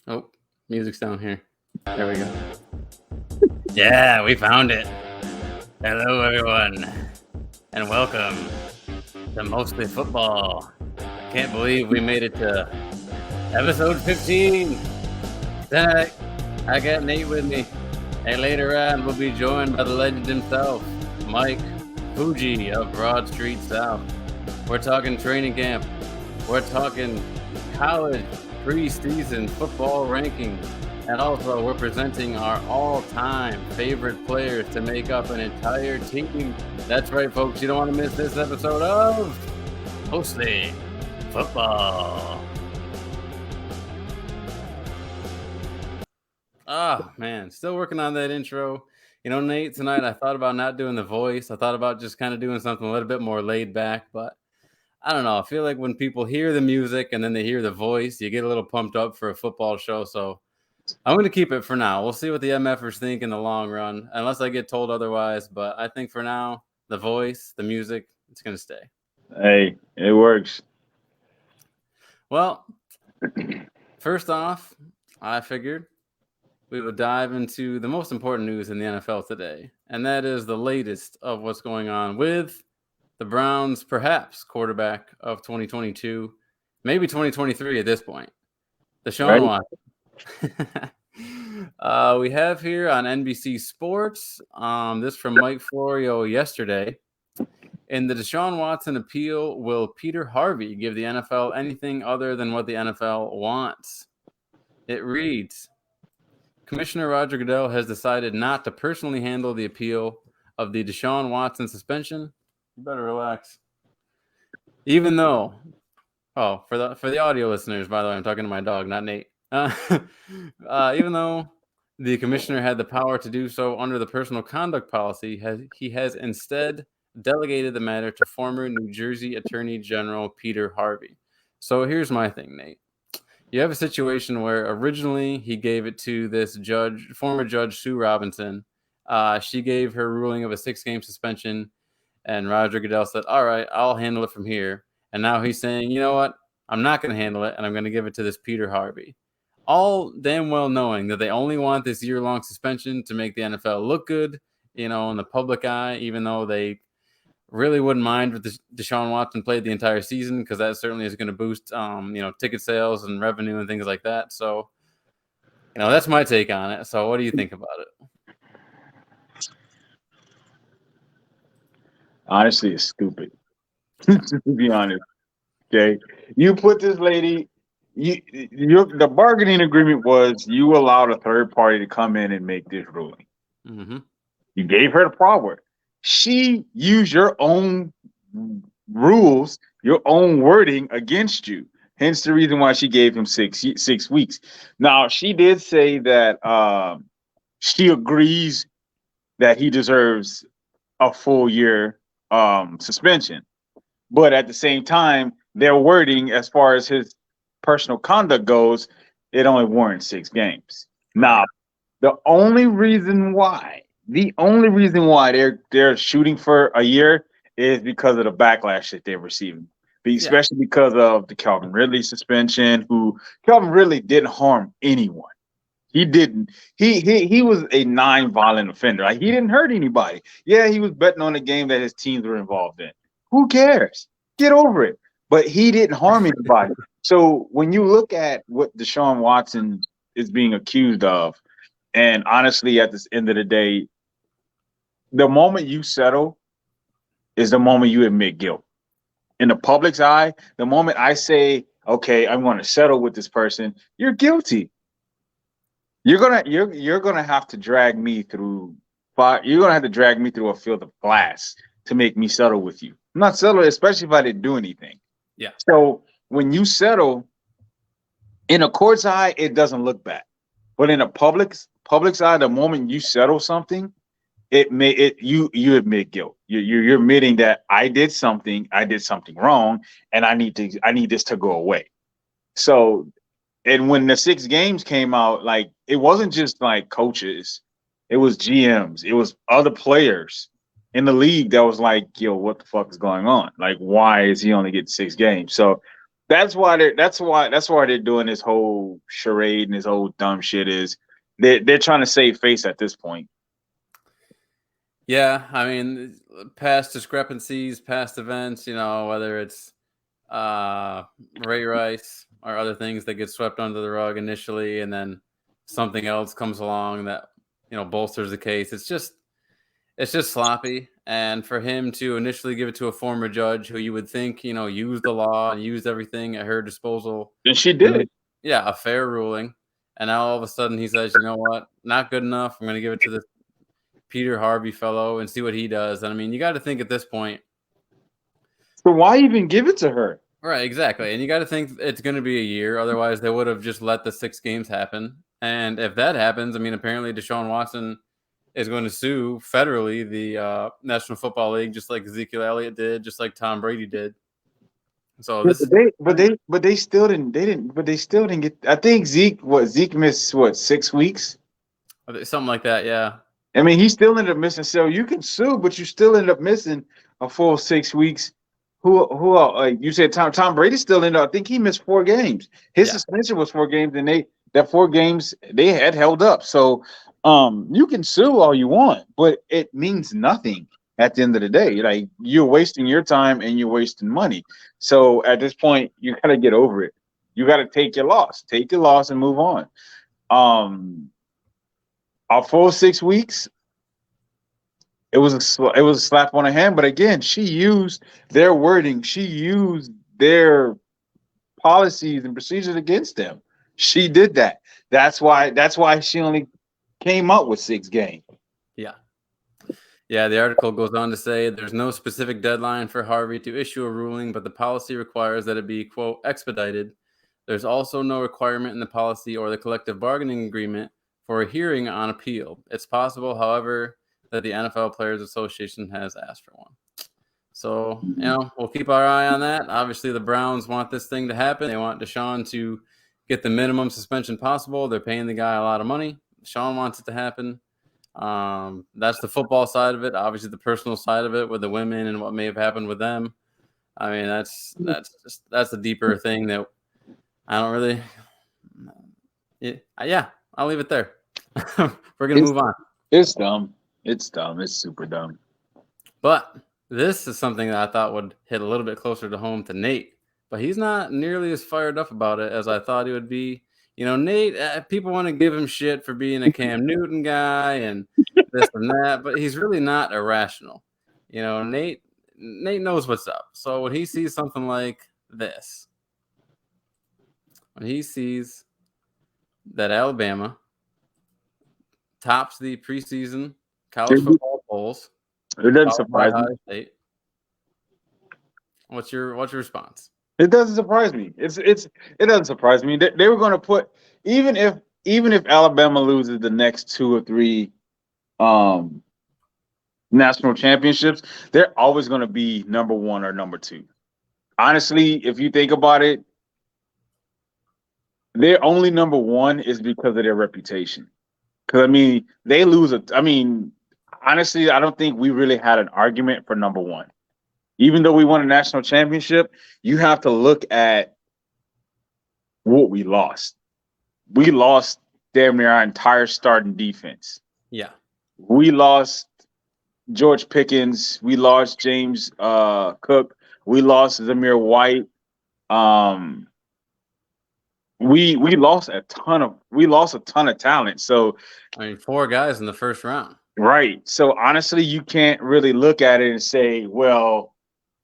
Oh, music's down here. There we go. Yeah, we found it. Hello, everyone, and welcome to Mostly Football. Can't believe we made it to episode 15. Tonight, I got Nate with me, and later on, we'll be joined by the legend himself, Mike Fuji of Broad Street South. We're talking training camp. We're talking college preseason football rankings. And also, we're presenting our all-time favorite players to make up an entire team. That's right, folks. You don't want to miss this episode of Mostly Football. Oh, man. Still working on that intro. You know, Nate, tonight I thought about not doing the voice. I thought about just kind of doing something a little bit more laid back. But I don't know. I feel like when people hear the music and then they hear the voice, you get a little pumped up for a football show. So I'm going to keep it for now. We'll see what the MFers think in the long run, unless I get told otherwise. But I think for now, the voice, the music, it's going to stay. Hey, it works. Well, first off, I figured we would dive into the most important news in the NFL today, and that is the latest of what's going on with the Browns, perhaps quarterback of 2022, maybe 2023 at this point, Deshaun Watson. We have here on NBC Sports, this from Mike Florio yesterday. In the Deshaun Watson appeal, will Peter Harvey give the NFL anything other than what the NFL wants? It reads, Commissioner Roger Goodell has decided not to personally handle the appeal of the Deshaun Watson suspension. You better relax. Even though, for the audio listeners, by the way, I'm talking to my dog, not Nate. Even though the commissioner had the power to do so under the personal conduct policy, he has instead delegated the matter to former New Jersey Attorney General Peter Harvey. So here's my thing, Nate. You have a situation where originally he gave it to this former judge Sue Robinson. She gave her ruling of a 6-game suspension, and Roger Goodell said, all right, I'll handle it from here. And now he's saying, you know what? I'm not going to handle it, and I'm going to give it to this Peter Harvey. All damn well knowing that they only want this year-long suspension to make the NFL look good, in the public eye, even though they really wouldn't mind if Deshaun Watson played the entire season, because that certainly is going to boost, ticket sales and revenue and things like that. So, that's my take on it. So what do you think about it? Honestly, it's stupid. To be honest, okay. You put this lady. The bargaining agreement was you allowed a third party to come in and make this ruling. Mm-hmm. You gave her the power. She used your own rules, your own wording against you. Hence the reason why she gave him 6 weeks. Now, she did say that she agrees that he deserves a full year suspension. But at the same time, their wording as far as his personal conduct goes, it only warrants 6 games. Now, the only reason why they're shooting for a year is because of the backlash that they're receiving, especially because of the Calvin Ridley suspension. Calvin Ridley didn't harm anyone. He didn't. He was a non-violent offender. Like, he didn't hurt anybody. Yeah, he was betting on a game that his teams were involved in. Who cares? Get over it. But he didn't harm anybody. So when you look at what Deshaun Watson is being accused of, and honestly, at the end of the day, the moment you settle is the moment you admit guilt. In the public's eye, the moment I say, okay, I'm going to settle with this person, you're guilty. You're gonna have to drag me through fire. You're gonna have to drag me through a field of glass to make me settle with you. I'm not settling, especially if I didn't do anything. Yeah. So when you settle, in a court's eye, it doesn't look bad. But in a public's eye, the moment you settle something, you admit guilt. You're admitting that I did something wrong, and I need this to go away. So, and when the 6 games came out, like, it wasn't just like coaches, it was GMs, it was other players in the league that was like, yo, what the fuck is going on? Like, why is he only getting 6 games? So That's why they're doing this whole charade and this whole dumb shit. Is they're trying to save face at this point. Yeah, I mean, past discrepancies, past events, whether it's Ray Rice or other things that get swept under the rug initially, and then something else comes along that bolsters the case. It's just sloppy. And for him to initially give it to a former judge who you would think used the law and used everything at her disposal, and she did. Yeah, a fair ruling. And now all of a sudden he says, you know what, not good enough. I'm going to give it to this Peter Harvey fellow and see what he does. And I mean, you got to think at this point. So why even give it to her? Right, exactly. And you got to think it's going to be a year. Otherwise, they would have just let the 6 games happen. And if that happens, I mean, apparently Deshaun Watson is going to sue federally the National Football League, just like Ezekiel Elliott did, just like Tom Brady did. So they still didn't get. I think Zeke missed 6 weeks, something like that. Yeah. I mean, he still ended up missing. So you can sue, but you still end up missing a full 6 weeks. Who like you said, Tom Brady still ended up. I think he missed 4 games. His suspension was 4 games, and that 4 games they had held up. So you can sue all you want, but it means nothing at the end of the day. Like, you're wasting your time and you're wasting money. So at this point, you got to get over it. You got to take your loss and move on. A full 6 weeks, it was a slap on the hand. But again, she used their wording. She used their policies and procedures against them. She did that. That's why she only came up with 6 games. Yeah, the article goes on to say there's no specific deadline for Harvey to issue a ruling, but the policy requires that it be, quote, expedited. There's also no requirement in the policy or the collective bargaining agreement for a hearing on appeal. It's possible, however, that the NFL Players Association has asked for one. So, we'll keep our eye on that. Obviously, the Browns want this thing to happen. They want Deshaun to get the minimum suspension possible. They're paying the guy a lot of money. Deshaun wants it to happen. That's the football side of it. Obviously, the personal side of it with the women and what may have happened with them. I mean, that's a deeper thing that I don't really. Yeah, I'll leave it there. We're gonna move on. It's dumb. It's super dumb. But this is something that I thought would hit a little bit closer to home to Nate. But he's not nearly as fired up about it as I thought he would be. Nate, people want to give him shit for being a Cam Newton guy and this and that, but he's really not irrational. Nate knows what's up. So when he sees something like this, when he sees that Alabama tops the preseason college football polls, it doesn't surprise me. State, what's your response? It doesn't surprise me. It doesn't surprise me. They were going to put, even if Alabama loses the next 2 or 3 national championships, they're always going to be number 1 or number 2. Honestly, if you think about it, their only number 1 is because of their reputation. Because they lose honestly, I don't think we really had an argument for number 1. Even though we won a national championship, you have to look at what we lost. We lost damn near our entire starting defense. Yeah. We lost George Pickens. We lost James Cook. We lost Zamir White. We lost a ton of talent. So 4 guys in the first round. Right. So honestly, you can't really look at it and say, well,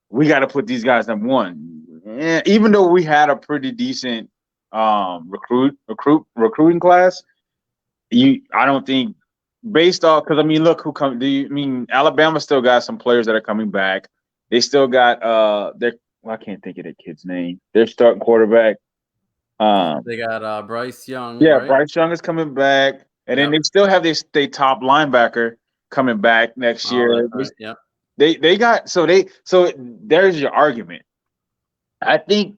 we got to put these guys number 1. Even though we had a pretty decent recruiting class, I don't think based off, because look who come. Alabama still got some players that are coming back. They still got I can't think of the kid's name. Their starting quarterback. They got Bryce Young. Yeah, right? Bryce Young is coming back, and then they still have their top linebacker coming back next year. Right. Yeah. They got so there's your argument. I think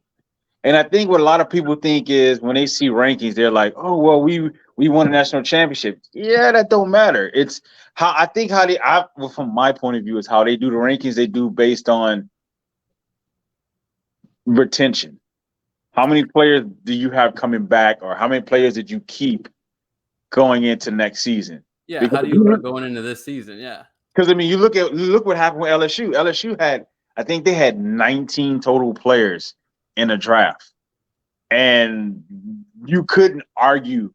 what a lot of people think is when they see rankings, they're like, oh well, we won a national championship. Yeah, that don't matter. It's from my point of view, is how they do the rankings. They do based on retention. How many players do you have coming back, or how many players did you keep going into next season? Yeah, Because how do you look going into this season? Yeah. I mean, you look what happened with LSU. LSU had, I think they had 19 total players in a draft, and you couldn't argue.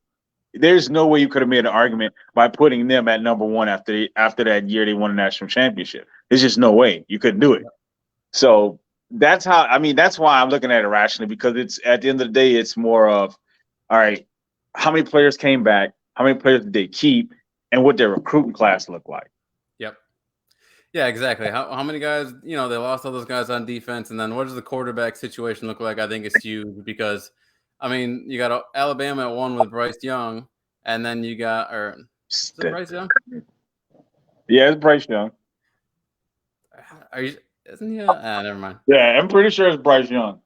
There's no way you could have made an argument by putting them at number one after that year they won a national championship. There's just no way you couldn't do it. So that's how. I mean, that's why I'm looking at it rationally, because it's at the end of the day, it's more of, all right, how many players came back, how many players did they keep, and what their recruiting class looked like. Yep. Yeah, exactly. How many guys, they lost all those guys on defense, and then what does the quarterback situation look like? I think it's huge because, I mean, you got Alabama at 1 with Bryce Young, and then you got, is it Bryce Young? Yeah, it's Bryce Young. Isn't he? Never mind. Yeah, I'm pretty sure it's Bryce Young.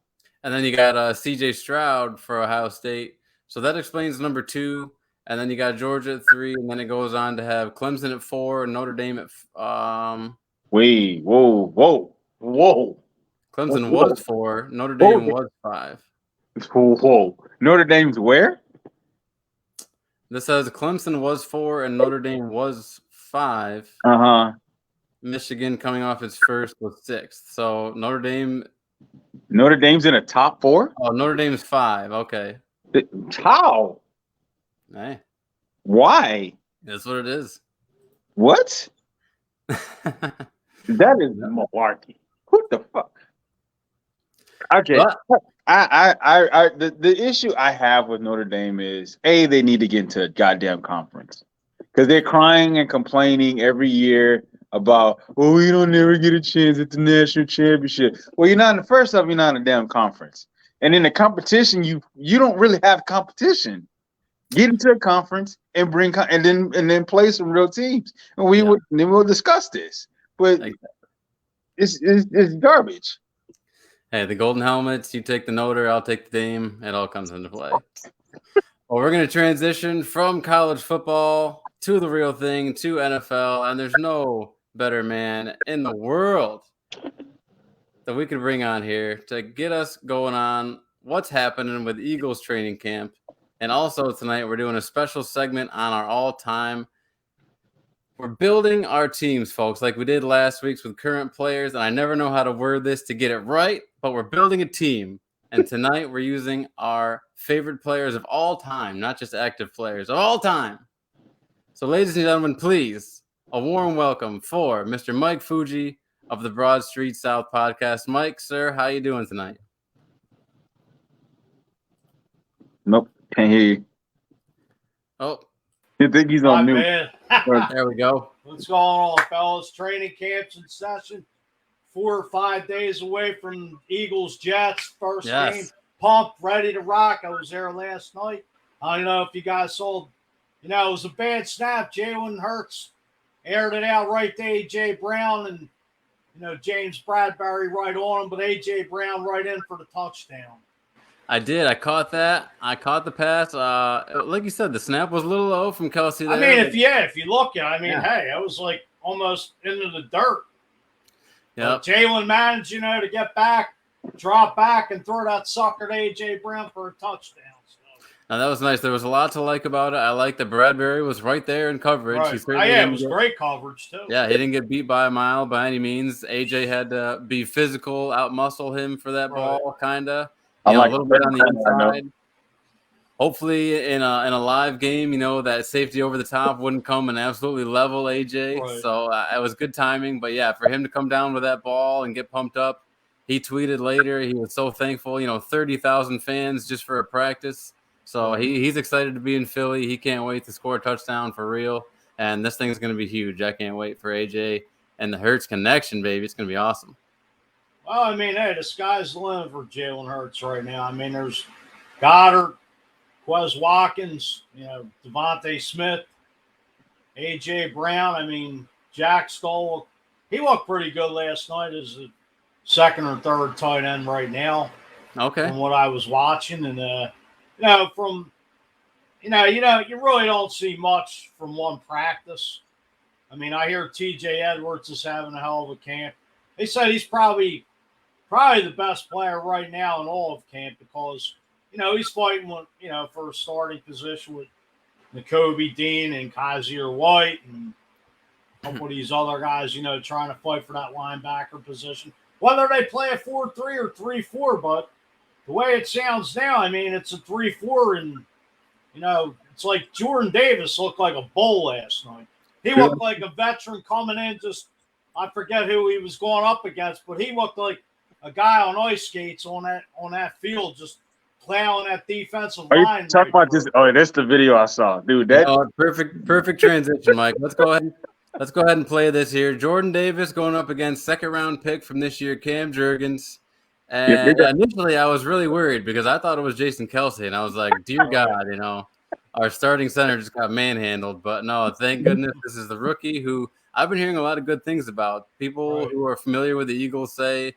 And then you got C.J. Stroud for Ohio State. So that explains number 2. And then you got Georgia at 3, and then it goes on to have Clemson at 4, Notre Dame at Wait, whoa. Clemson was 4, Notre Dame was 5. Whoa. Notre Dame's where? This says Clemson was 4 and Notre Dame was 5. Michigan coming off its first was 6th. So Notre Dame's in a top 4? Oh, Notre Dame's 5. Okay. How? Hey. Why? That's what it is. What? That is malarkey. What the fuck? Okay. The issue I have with Notre Dame is, they need to get into a goddamn conference, because they're crying and complaining every year about, we don't never get a chance at the national championship. Well, you're not in the first off, you're not in a damn conference, and in the competition, you don't really have competition. Get into a conference and and then play some real teams, and then we'll discuss this. But it's garbage. Hey, the Golden Helmets, you take the Notre, I'll take the Dame. It all comes into play. Well, we're going to transition from college football to the real thing, to NFL, and there's no better man in the world that we could bring on here to get us going on what's happening with Eagles training camp. And also tonight, we're doing a special segment on our all-time. We're building our teams, folks, like we did last week's with current players. And I never know how to word this to get it right, but we're building a team. And tonight, we're using our favorite players of all time, not just active players, of all time. So, ladies and gentlemen, please, a warm welcome for Mr. Mike Fuji of the Broad Street South podcast. Mike, sir, how you doing tonight? Nope, can't hear you. Oh. You think he's on mute? There we go. What's going on, fellas? Training camp's in session. 4 or 5 days away from Eagles Jets first game. Pumped, ready to rock. I was there last night. I don't know if you guys saw. It was a bad snap. Jalen Hurts aired it out right to A.J. Brown, and James Bradbury right on him, but A.J. Brown right in for the touchdown. I did. I caught that. I caught the pass. Like you said, the snap was a little low from Kelsey there. I mean, if you look at it, hey, it was like almost into the dirt. Yeah. Jalen managed, to get back, drop back, and throw that sucker to A.J. Brown for a touchdown. Now, that was nice. There was a lot to like about it. I like that Bradbury was right there in coverage. Right. It was great coverage, too. Yeah, he didn't get beat by a mile by any means. A.J. had to be physical, outmuscle him for that ball, kind of. A little bit on the inside. Hopefully, in a live game, that safety over the top wouldn't come and absolutely level AJ. Right. So it was good timing. But yeah, for him to come down with that ball and get pumped up, he tweeted later he was so thankful. 30,000 fans just for a practice. So he's excited to be in Philly. He can't wait to score a touchdown for real. And this thing's going to be huge. I can't wait for AJ and the Hurts connection, baby. It's going to be awesome. Well, I mean, hey, the sky's the limit for Jalen Hurts right now. I mean, there's Goddard, Quez Watkins, Devontae Smith, A.J. Brown. I mean, Jack Stoll, he looked pretty good last night as a second or third tight end right now. Okay. From what I was watching. And, you really don't see much from one practice. I mean, I hear T.J. Edwards is having a hell of a camp. They said he's probably probably the best player right now in all of camp because, he's fighting with, for a starting position with N'Kobe Dean and Kaiser White and a couple of these other guys, trying to fight for that linebacker position. Whether they play a 4-3 or 3-4, but the way it sounds now, it's a 3-4, and, it's like Jordan Davis looked like a bull last night. He looked like a veteran coming in, I forget who he was going up against, but he looked like a guy on ice skates on that field, just plowing that defensive line. Talk about this. Oh, that's the video I saw, dude. Perfect transition, Mike. Let's go ahead and play this here. Jordan Davis going up against second-round pick from this year, Cam Jurgens. And initially, I was really worried because I thought it was Jason Kelsey, and I was like, "Dear God, our starting center just got manhandled." But no, thank goodness this is the rookie who I've been hearing a lot of good things about. People who are familiar with the Eagles say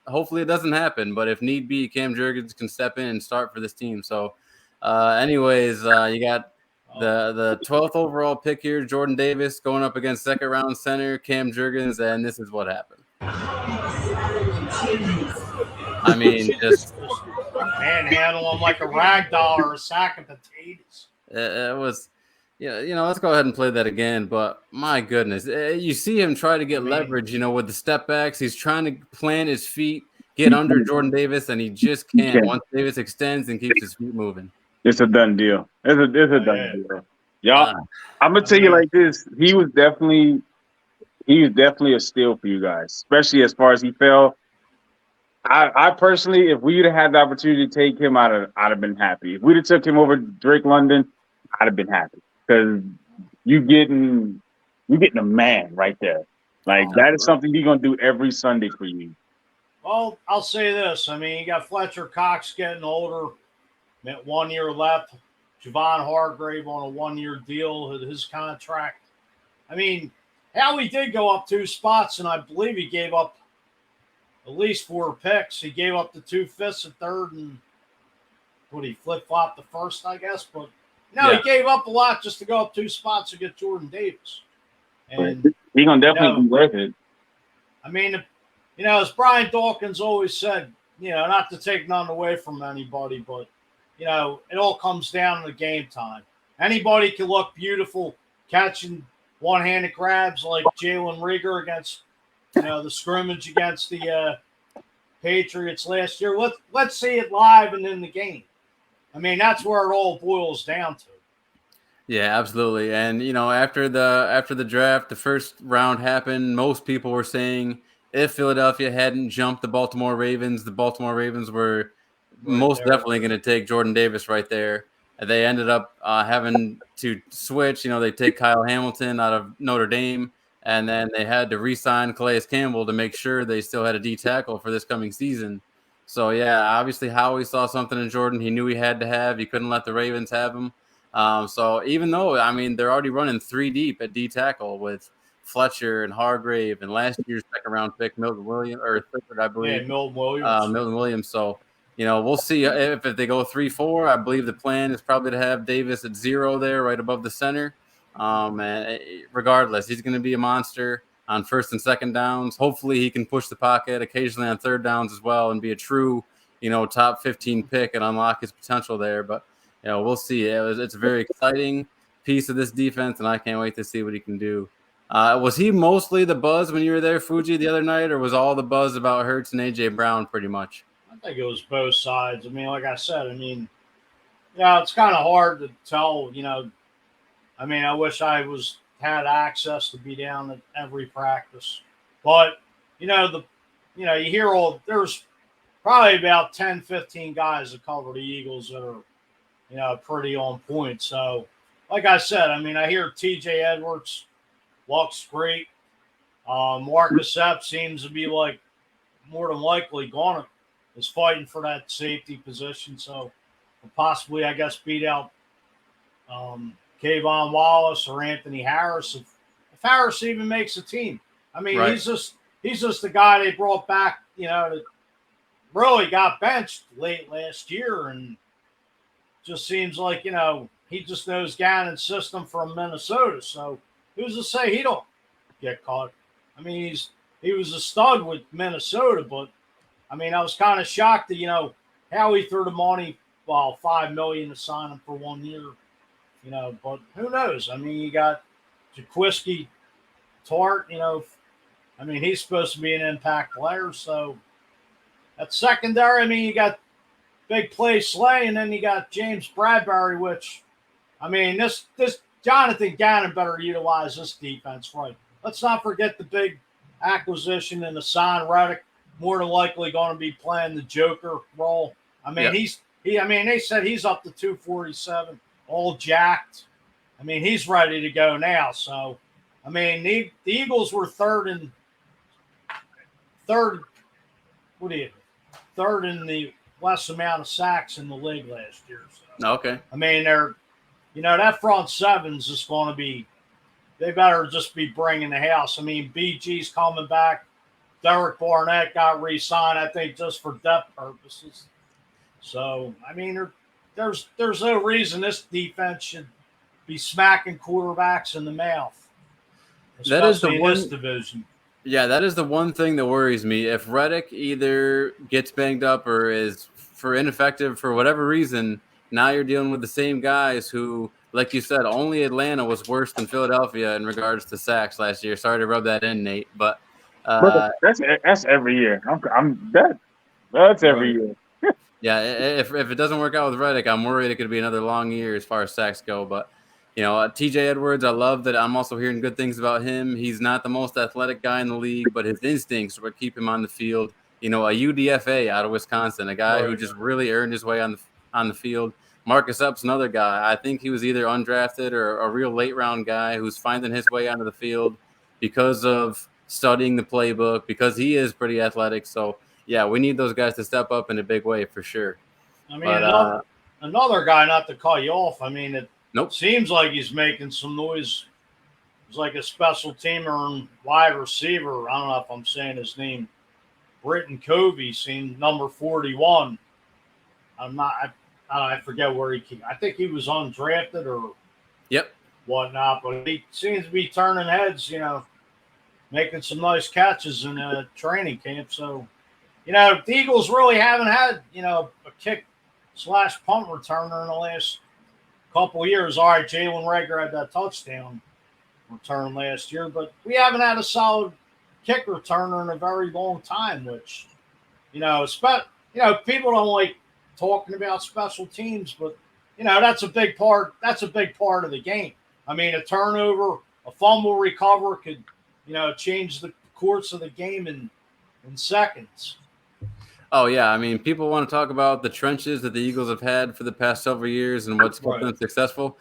hopefully it doesn't happen, but if need be, Cam Jurgens can step in and start for this team. So, anyways, you got the 12th overall pick here, Jordan Davis going up against second-round center Cam Jurgens, and this is what happened. Just manhandle him like a rag doll or a sack of potatoes. It was, let's go ahead and play that again. But my goodness, you see him try to get leverage, with the step backs. He's trying to plant his feet, get under Jordan Davis, and he just can't. Once Davis extends and keeps his feet moving, it's a done deal. It's a done deal. Y'all, I'm gonna tell you like this: he was definitely a steal for you guys, especially as far as he fell. I personally, if we'd have had the opportunity to take him, I'd have been happy. If we'd have took him over Drake London, I'd have been happy because you getting a man right there. Like that is something he's gonna do every Sunday for you. Well, I'll say this. You got Fletcher Cox getting older, 1 year left. Javon Hargrave on a 1-year deal, his contract. Howie did go up 2 spots, and I believe he gave up at least 4 picks. He gave up the 2 5ths, a third, and he flip-flopped the first, I guess. But he gave up a lot just to go up 2 spots to get Jordan Davis. And he's going to definitely be worth it. As Brian Dawkins always said, not to take none away from anybody, but, it all comes down to game time. Anybody can look beautiful catching one-handed grabs like Jalen Rieger against, the scrimmage against the Patriots last year. Let's see it live and in the game. That's where it all boils down to. Yeah, absolutely. And after the draft, the first round happened. Most people were saying if Philadelphia hadn't jumped the Baltimore Ravens were most definitely going to take Jordan Davis right there. They ended up having to switch. They take Kyle Hamilton out of Notre Dame, and then they had to re-sign Calais Campbell to make sure they still had a D tackle for this coming season. So, yeah, obviously Howie saw something in Jordan he knew he had to have. He couldn't let the Ravens have him. So even though, they're already running 3 deep at D tackle with Fletcher and Hargrave and last year's second-round pick, Milton Williams, or third, I believe. Yeah, Milton Williams. So, we'll see if they go 3-4. I believe the plan is probably to have Davis at 0 there, right above the center. And regardless, he's going to be a monster on first and second downs. Hopefully, he can push the pocket occasionally on third downs as well and be a true, top 15 pick and unlock his potential there. But we'll see. It's a very exciting piece of this defense, and I can't wait to see what he can do. Was he mostly the buzz when you were there, Fuji, the other night, or was all the buzz about Hurts and A.J. Brown pretty much? I think it was both sides. Like I said, it's kind of hard to tell, I wish I had access to be down at every practice. But, you hear there's probably about 10, 15 guys that cover the Eagles that are, pretty on point. So, like I said, I hear TJ Edwards looks great. Marcus Epps seems to be more than likely is fighting for that safety position. So possibly, I guess, beat out Kayvon Wallace or Anthony Harris. If Harris even makes a team. Right. He's just the guy they brought back, that really got benched late last year and just seems like, he just knows Gannon's system from Minnesota. So who's to say he don't get caught? He's he was a stud with Minnesota, but I mean, I was kind of shocked that, how he threw the money, well, $5 million to sign him for 1 year, but who knows? I mean, you got Jaquiski Tart, I mean, he's supposed to be an impact player. So at secondary, I mean, you got big play Slay, and then you got James Bradbury, which, I mean, this Jonathan Gannon better utilize this defense right. Let's not forget the big acquisition and Hassan Reddick, more than likely going to be playing the Joker role. I mean, they said he's up to 247, all jacked. I mean, he's ready to go now. So, I mean, the Eagles were third in the less amount of sacks in the league last year. So, Okay. I mean, that front seven's just going to be, they better just be bringing the house. I mean, BG's coming back. Derek Barnett got re-signed, I think, just for depth purposes. So, I mean, there's no reason this defense should be smacking quarterbacks in the mouth, especially in this division. Yeah, that is the one thing that worries me. If Reddick either gets banged up or is ineffective for whatever reason, now you're dealing with the same guys who, like you said, only Atlanta was worse than Philadelphia in regards to sacks last year. Sorry to rub that in, Nate, but that's every year. That's every year. Yeah, if it doesn't work out with Reddick, I'm worried it could be another long year as far as sacks go. But, TJ Edwards, I love that. I'm also hearing good things about him. He's not the most athletic guy in the league, but his instincts would keep him on the field. A UDFA out of Wisconsin, a guy who just really earned his way on the field. Marcus Epps, another guy. I think he was either undrafted or a real late round guy who's finding his way onto the field because of studying the playbook, because he is pretty athletic. So, yeah, we need those guys to step up in a big way for sure. I mean, another guy, not to cut you off, I mean, it seems like he's making some noise. He's like a special teamer and wide receiver. I don't know if I'm saying his name. Britton Covey, seen number 41. I forget where he came. I think he was undrafted or whatnot, but he seems to be turning heads, making some nice catches in a training camp. So, the Eagles really haven't had, a kick/punt returner in the last couple of years. All right, Jalen Rager had that touchdown return last year, but we haven't had a solid kick returner in a very long time, which, people don't like talking about special teams, but, that's a big part. That's a big part of the game. I mean, a turnover, a fumble recover could, change the course of the game in seconds. Oh, yeah. I mean, people want to talk about the trenches that the Eagles have had for the past several years and what's kept them successful.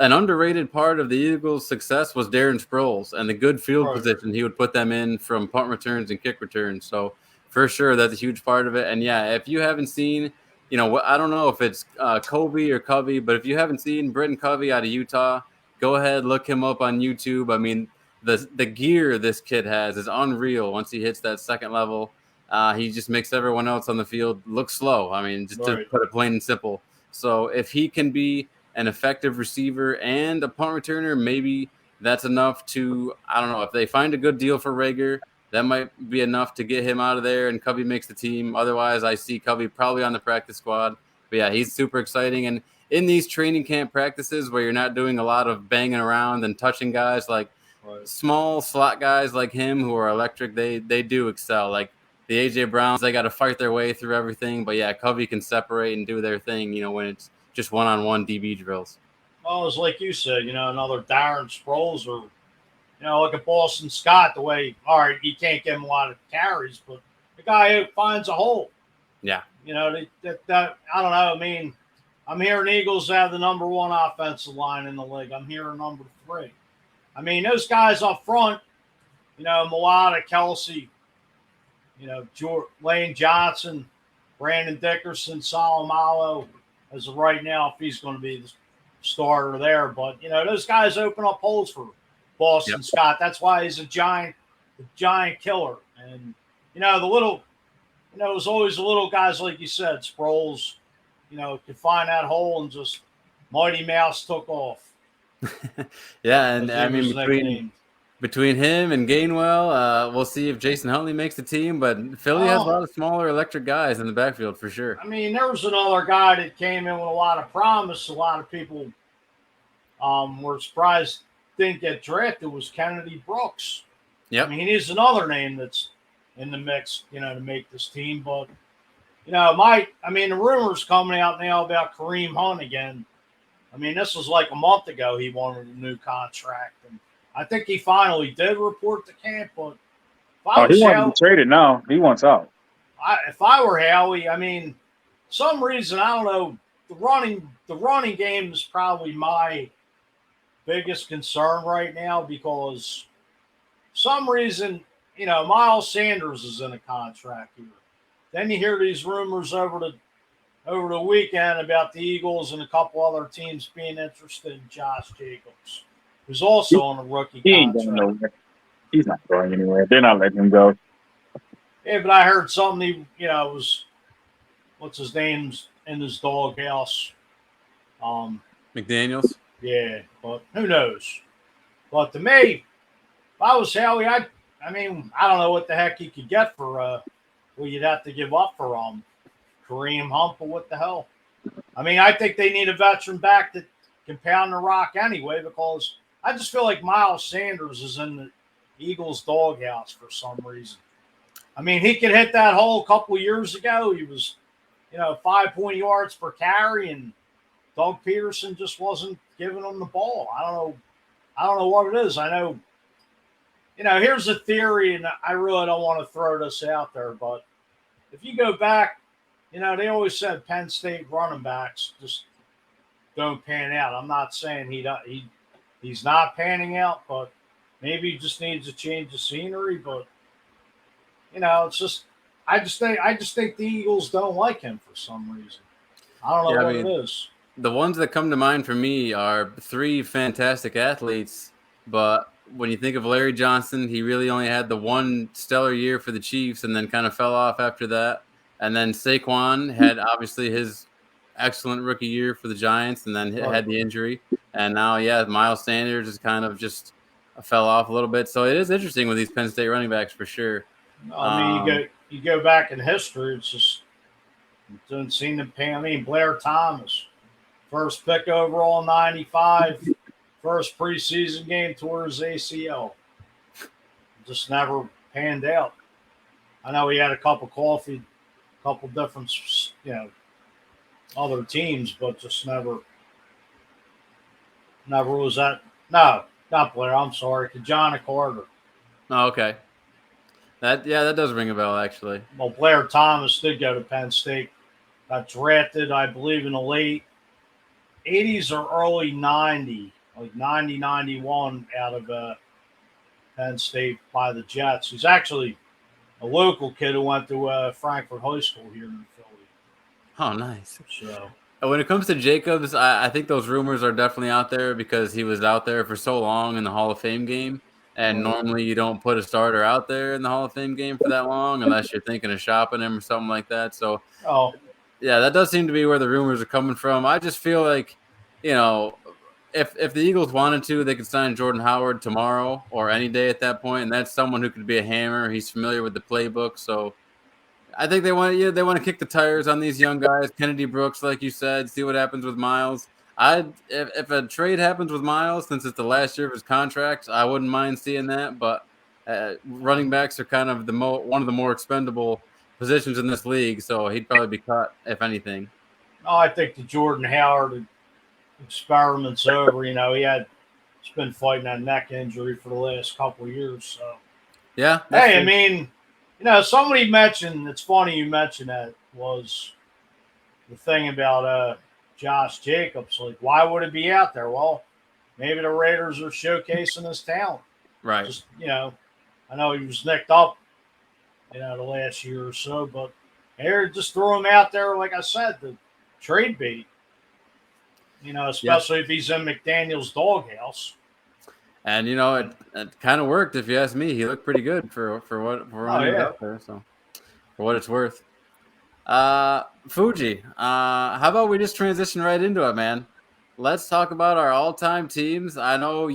An underrated part of the Eagles' success was Darren Sproles and the good field position he would put them in from punt returns and kick returns. So, for sure, that's a huge part of it. And, yeah, if you haven't seen, I don't know if it's Kobe or Covey, but if you haven't seen Britton Covey out of Utah, go ahead, look him up on YouTube. I mean, the gear this kid has is unreal once he hits that second level. He just makes everyone else on the field look slow. I mean, just to put it plain and simple. So if he can be an effective receiver and a punt returner, maybe that's enough to, I don't know, if they find a good deal for Rager, that might be enough to get him out of there and Covey makes the team. Otherwise, I see Covey probably on the practice squad. But, yeah, he's super exciting. And in these training camp practices where you're not doing a lot of banging around and touching guys, like small slot guys like him who are electric, they do excel. Like, the A.J. Browns, they got to fight their way through everything. But, yeah, Covey can separate and do their thing, when it's just one-on-one DB drills. Well, it's like you said, another Darren Sproles or, like a Boston Scott, the way, all right, you can't give him a lot of carries, but the guy who finds a hole. Yeah. That I don't know. I mean, I'm hearing Eagles have the number one offensive line in the league. I'm hearing number 3. I mean, those guys up front, Mulata, Kelsey, Lane Johnson, Brandon Dickerson, Salomalo, as of right now, if he's going to be the starter there. But, those guys open up holes for Boston Scott. That's why he's a giant killer. And, it was always the little guys, like you said, Sproles, could find that hole and just Mighty Mouse took off. Yeah, and I mean, between him and Gainwell, we'll see if Jason Huntley makes the team. But Philly has a lot of smaller electric guys in the backfield for sure. I mean, there was another guy that came in with a lot of promise. A lot of people were surprised didn't get drafted. Was Kennedy Brooks. Yep. I mean, he's another name that's in the mix, to make this team. But, the rumors coming out now about Kareem Hunt again. I mean, this was like a month ago he wanted a new contract. And I think he finally did report to camp. But he wants to be traded now. He wants out. If I were Howie, some reason, I don't know, the running game is probably my biggest concern right now because some reason, Miles Sanders is in a contract here. Then you hear these rumors over the weekend about the Eagles and a couple other teams being interested in Josh Jacobs, who's also on a rookie he ain't contract. going nowhere. He's not going anywhere. They're not letting him go. Yeah, but I heard something. Was what's his name's in his doghouse. McDaniels. Yeah, but who knows? But to me, if I was Howie, I don't know what the heck he could get for you'd have to give up for Kareem Hunt, but what the hell? I think they need a veteran back that can pound the rock anyway, because I just feel like Miles Sanders is in the Eagles' doghouse for some reason. He could hit that hole a couple of years ago. He was, 5 yards per carry, and Doug Peterson just wasn't giving him the ball. I don't know what it is. I know, here's a theory, and I really don't want to throw this out there, but if you go back, they always said Penn State running backs just don't pan out. I'm not saying he's not panning out, but maybe he just needs a change of scenery. But it's just I just think the Eagles don't like him for some reason. I don't know what it is. The ones that come to mind for me are three fantastic athletes, but when you think of Larry Johnson, he really only had the one stellar year for the Chiefs and then kind of fell off after that. And then Saquon had obviously his excellent rookie year for the Giants and then had the injury. And now, Miles Sanders is kind of just fell off a little bit. So it is interesting with these Penn State running backs for sure. You go back in history, it's just it doesn't seem to pan. Blair Thomas, first pick overall in 95. First preseason game tore his ACL. Just never panned out. I know he had a couple different, other teams, but just never was that. No, not Blair. I'm sorry. Kajana Carter. Oh, okay. That does ring a bell, actually. Well, Blair Thomas did go to Penn State. Got drafted, I believe, in the late 80s or early 90s. Like 90, 91 out of Penn State by the Jets. He's actually a local kid who went to Frankfurt High School here in Philly. Oh, nice. So when it comes to Jacobs, I think those rumors are definitely out there because he was out there for so long in the Hall of Fame game. And normally you don't put a starter out there in the Hall of Fame game for that long unless you're thinking of shopping him or something like that. So, that does seem to be where the rumors are coming from. I just feel like, if the Eagles wanted to, they could sign Jordan Howard tomorrow or any day at that point, and that's someone who could be a hammer. He's familiar with the playbook, so I think they want to kick the tires on these young guys. Kennedy Brooks, like you said, see what happens with Miles. If a trade happens with Miles, since it's the last year of his contract, I wouldn't mind seeing that. But running backs are kind of one of the more expendable positions in this league, so he'd probably be cut if anything. I think the Jordan Howard experiment's over. He's been fighting that neck injury for the last couple of years. So somebody mentioned, it's funny you mentioned that, was the thing about Josh Jacobs. Like, why would it be out there? Well, maybe the Raiders are showcasing his talent. Right. Just, I know he was nicked up, the last year or so, but here, just throw him out there, like I said, the trade bait. Especially if he's in McDaniel's doghouse. And it kind of worked, if you ask me. He looked pretty good for what out there. So, for what it's worth. Fuji, how about we just transition right into it, man? let's talk about our all-time teams. I know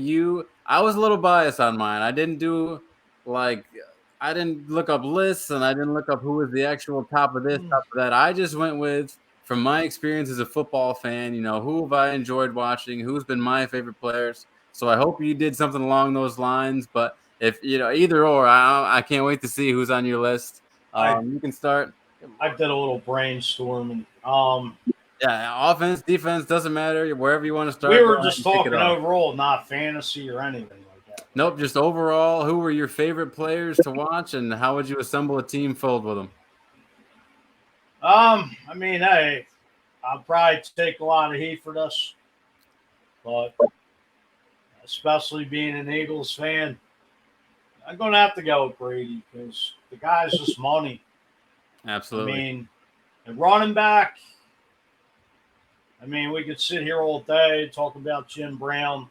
I was a little biased on mine. I didn't look up lists and I didn't look up who was the actual top of this, top of that. I just went with, from my experience as a football fan, who have I enjoyed watching, who's been my favorite players. So I hope you did something along those lines. But if, either or, I can't wait to see who's on your list. You can start. I did a little brainstorming. Yeah, offense, defense, doesn't matter. Wherever you want to start. We were just talking overall, not fantasy or anything like that. Nope, just overall. Who were your favorite players to watch, and how would you assemble a team filled with them? Hey, I'll probably take a lot of heat for this, but especially being an Eagles fan, I'm going to have to go with Brady because the guy's just money. Absolutely. And running back, we could sit here all day talk about Jim Brown,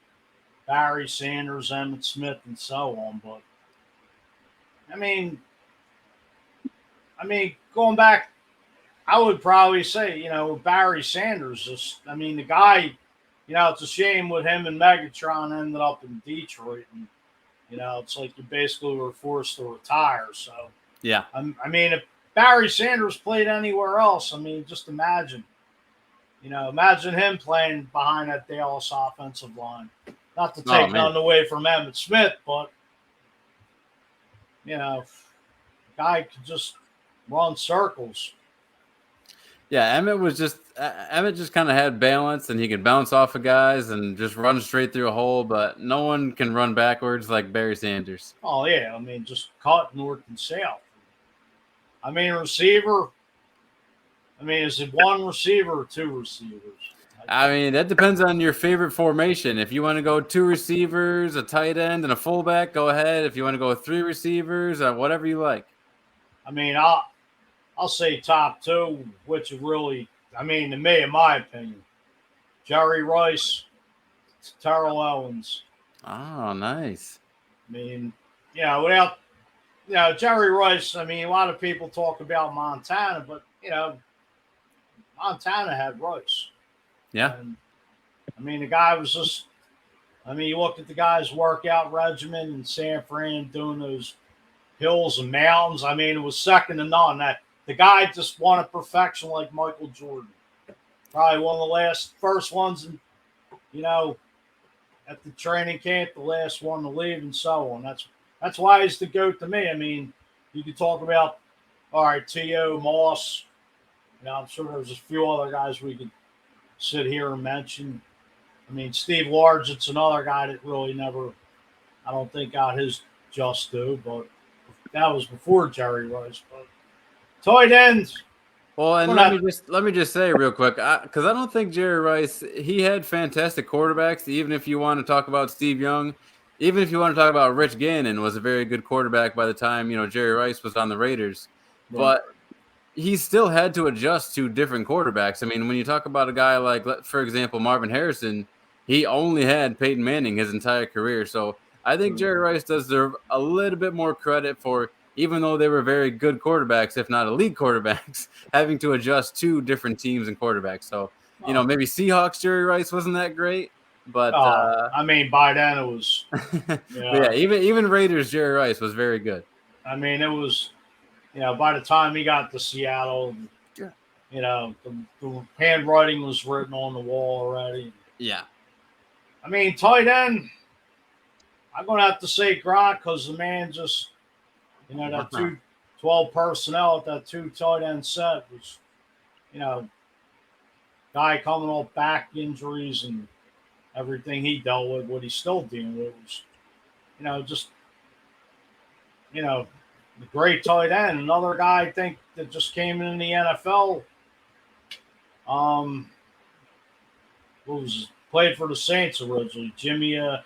Barry Sanders, Emmitt Smith, and so on. But going back, I would probably say, Barry Sanders. The guy, it's a shame with him and Megatron ended up in Detroit, and it's like you basically were forced to retire. So yeah, if Barry Sanders played anywhere else, just imagine. Imagine him playing behind that Dallas offensive line. Not to take nothing away from Emmitt Smith, but, guy could just run circles. Yeah, Emmitt just kind of had balance, and he could bounce off of guys and just run straight through a hole, but no one can run backwards like Barry Sanders. Oh, yeah. Just cut north and south. Receiver. Is it one receiver or two receivers? That depends on your favorite formation. If you want to go two receivers, a tight end, and a fullback, go ahead. If you want to go with three receivers, whatever you like. I'll say top two, which really, to me, in my opinion, Jerry Rice, Terrell Owens. Oh, nice. Without, Jerry Rice, a lot of people talk about Montana, but, Montana had Rice. Yeah. And, the guy was just, you look at the guy's workout regimen in San Fran doing those hills and mountains. It was second to none. The guy just wanted perfection like Michael Jordan. Probably one of the first ones, at the training camp, the last one to leave and so on. That's why he's the GOAT to me. You could talk about, all right, T.O. Moss. I'm sure there's a few other guys we could sit here and mention. Steve Largen's another guy that really never, I don't think, got his just due, but that was before Jerry Rice. But tight ends. Well, and let me just say real quick, because I don't think Jerry Rice, he had fantastic quarterbacks. Even if you want to talk about Steve Young, even if you want to talk about Rich Gannon, was a very good quarterback by the time Jerry Rice was on the Raiders, but he still had to adjust to different quarterbacks. When you talk about a guy like, for example, Marvin Harrison, he only had Peyton Manning his entire career. So I think Jerry Rice deserves a little bit more credit for, even though they were very good quarterbacks, if not elite quarterbacks, having to adjust to different teams and quarterbacks. So, maybe Seahawks Jerry Rice wasn't that great, but by then it was. Yeah, even Raiders Jerry Rice was very good. It was. By the time he got to Seattle, the handwriting was written on the wall already. Yeah. Tight end, I'm going to have to say Gronk because the man just, that 12 personnel at that two tight end set was, guy coming off back injuries and everything he dealt with, what he's still dealing with was, the great tight end. Another guy, I think, that just came in the NFL. Played for the Saints originally. Jimmy, I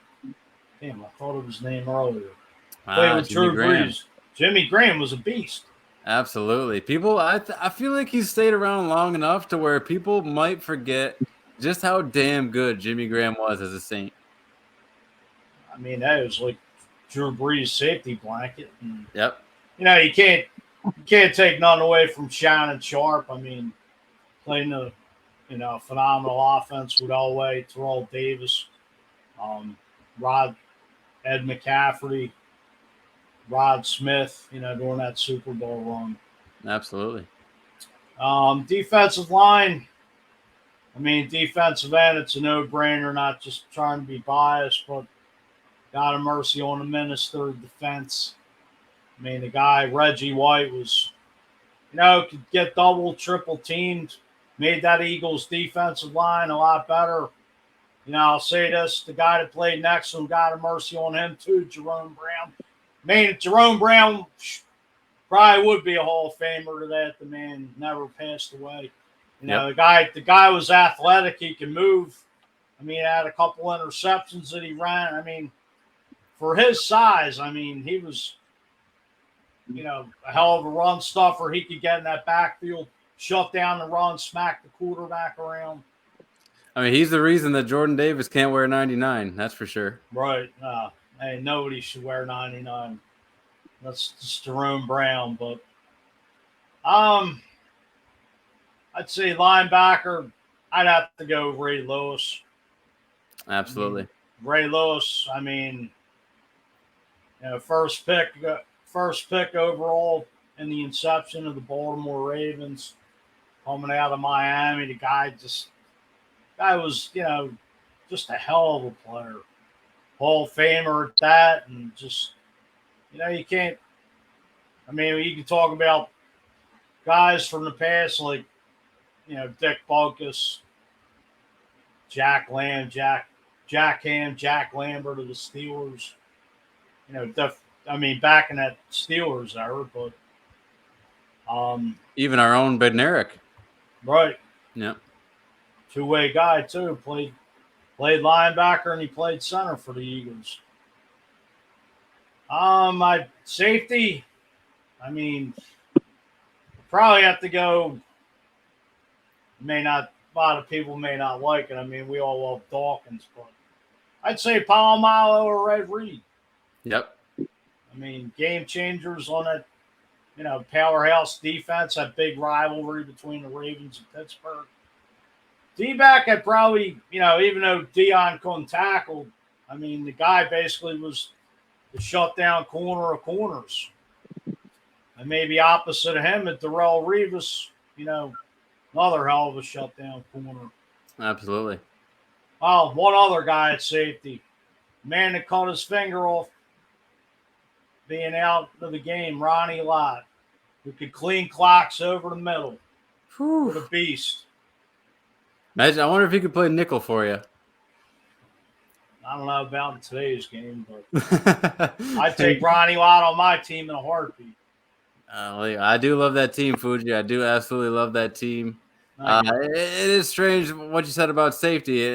thought of his name earlier. Played with Drew Brees. Jimmy Graham was a beast. Absolutely. People, I feel like he stayed around long enough to where people might forget just how damn good Jimmy Graham was as a Saint. That was like Drew Brees' safety blanket. And, yep. You can't take nothing away from Shannon Sharp. Playing the phenomenal offense with Elway, Terrell Davis, Ed McCaffrey, Rod Smith, during that Super Bowl run. Absolutely. Defensive line. Defensive end, it's a no-brainer, not just trying to be biased, but God have mercy on the minister of defense. The guy, Reggie White, was, could get double, triple teamed, made that Eagles defensive line a lot better. I'll say this, the guy that played next to him, God have mercy on him too, Jerome Brown. Jerome Brown probably would be a Hall of Famer to that. The man never passed away. The guy was athletic. He can move. He had a couple interceptions that he ran. For his size, he was, a hell of a run stuffer. He could get in that backfield, shut down the run, smack the quarterback around. He's the reason that Jordan Davis can't wear 99. That's for sure. Right. Nobody should wear 99. That's just Jerome Brown. But I'd say linebacker, I'd have to go Ray Lewis. Absolutely. Ray Lewis, first pick overall in the inception of the Baltimore Ravens, coming out of Miami. The guy was, just a hell of a player. Hall of Famer at that, and just, you can't, you can talk about guys from the past like, Dick Bunkus, Jack Ham, Jack Lambert of the Steelers. Back in that Steelers era, but even our own Bednarik. Right. Yeah. Two-way guy too. Played linebacker and he played center for the Eagles. My safety, probably have to go. A lot of people may not like it. We all love Dawkins, but I'd say Palomalo or Ed Reed. Yep. Game changers on that, powerhouse defense, that big rivalry between the Ravens and Pittsburgh. D-back, I'd probably, even though Dion couldn't tackle, the guy basically was the shutdown corner of corners. And maybe opposite of him at Darrelle Revis, another hell of a shutdown corner. Absolutely. Well, one other guy at safety. Man that cut his finger off being out of the game, Ronnie Lott, who could clean clocks over the middle. What a beast. Imagine, I wonder if he could play nickel for you. I don't know about in today's game, but I'd take Ronnie Lott on my team in a heartbeat. I do love that team, Fuji. I do absolutely love that team. It is strange what you said about safety.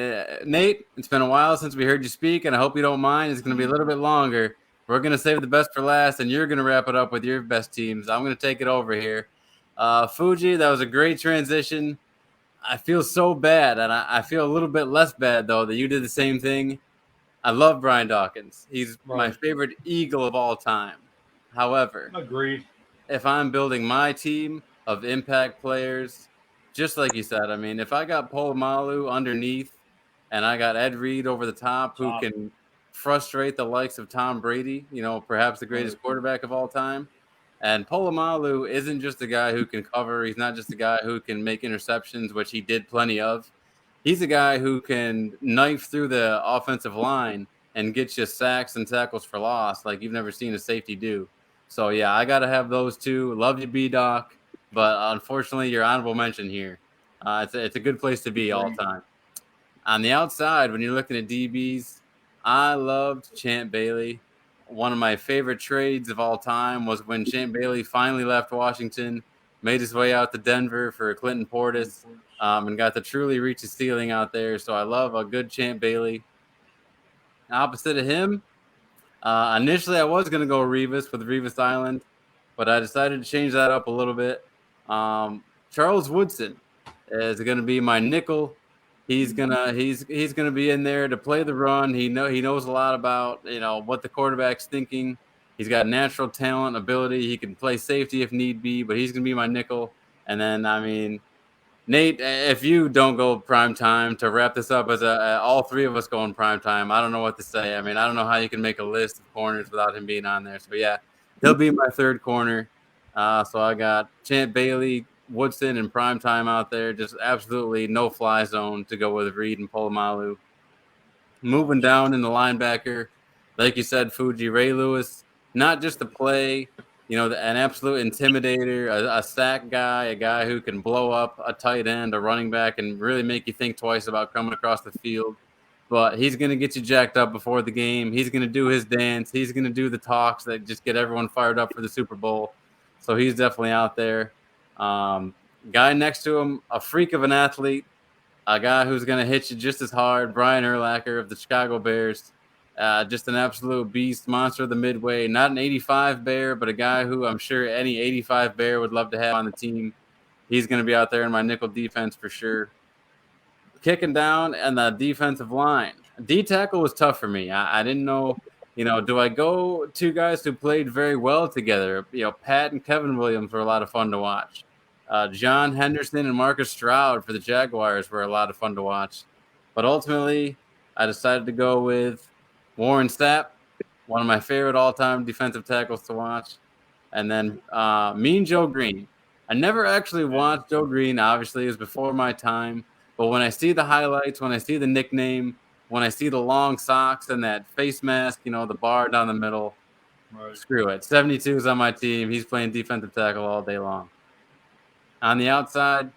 Nate, it's been a while since we heard you speak, and I hope you don't mind. It's going to be a little bit longer. We're going to save the best for last, and you're going to wrap it up with your best teams. I'm going to take it over here. Fuji, that was a great transition. I feel so bad, and I feel a little bit less bad, though, that you did the same thing. I love Brian Dawkins. He's my favorite Eagle of all time. However, agreed. If I'm building my team of impact players, just like you said, if I got Polamalu underneath and I got Ed Reed over the top who can frustrate the likes of Tom Brady, perhaps the greatest quarterback of all time. And Polamalu isn't just a guy who can cover. He's not just a guy who can make interceptions, which he did plenty of. He's a guy who can knife through the offensive line and get you sacks and tackles for loss like you've never seen a safety do. So, yeah, I got to have those two. Love you, B-Doc. But, unfortunately, your honorable mention here. It's a good place to be all time. On the outside, when you're looking at DBs, I loved Champ Bailey. One of my favorite trades of all time was when Champ Bailey finally left Washington, made his way out to Denver for Clinton Portis, and got to truly reach his ceiling out there. So I love a good Champ Bailey. Opposite of him, initially I was going to go Revis with Revis Island, but I decided to change that up a little bit. Charles Woodson is going to be my nickel. He's gonna be in there to play the run. He knows a lot about what the quarterback's thinking. He's got natural talent, ability. He can play safety if need be, but he's gonna be my nickel. And then Nate, if you don't go prime time to wrap this up as all three of us going prime time, I don't know what to say. I mean, I don't know how you can make a list of corners without him being on there. So yeah, he'll be my third corner. So I got Champ Bailey, Woodson, and prime time out there. Just absolutely no fly zone to go with Reed and Polamalu. Moving down in the linebacker, like you said, Fuji Ray Lewis, not just a play, an absolute intimidator, a sack guy, a guy who can blow up a tight end, a running back, and really make you think twice about coming across the field. But he's going to get you jacked up before the game. He's going to do his dance. He's going to do the talks that just get everyone fired up for the Super Bowl. So he's definitely out there. Guy next to him, a freak of an athlete, a guy who's going to hit you just as hard, Brian Urlacher of the Chicago Bears. Just an absolute beast, monster of the Midway. Not an 85 Bear, but a guy who I'm sure any 85 Bear would love to have on the team. He's going to be out there in my nickel defense for sure. Kicking down and the defensive line. D-tackle was tough for me. I didn't know, do I go two guys who played very well together? Pat and Kelvin Williams were a lot of fun to watch. John Henderson and Marcus Stroud for the Jaguars were a lot of fun to watch. But ultimately, I decided to go with Warren Sapp, one of my favorite all-time defensive tackles to watch. And then Mean Joe Green. I never actually watched Joe Green. Obviously, it was before my time. But when I see the highlights, when I see the nickname, when I see the long socks and that face mask, the bar down the middle, right. Screw it. 72 is on my team. He's playing defensive tackle all day long. On the outside,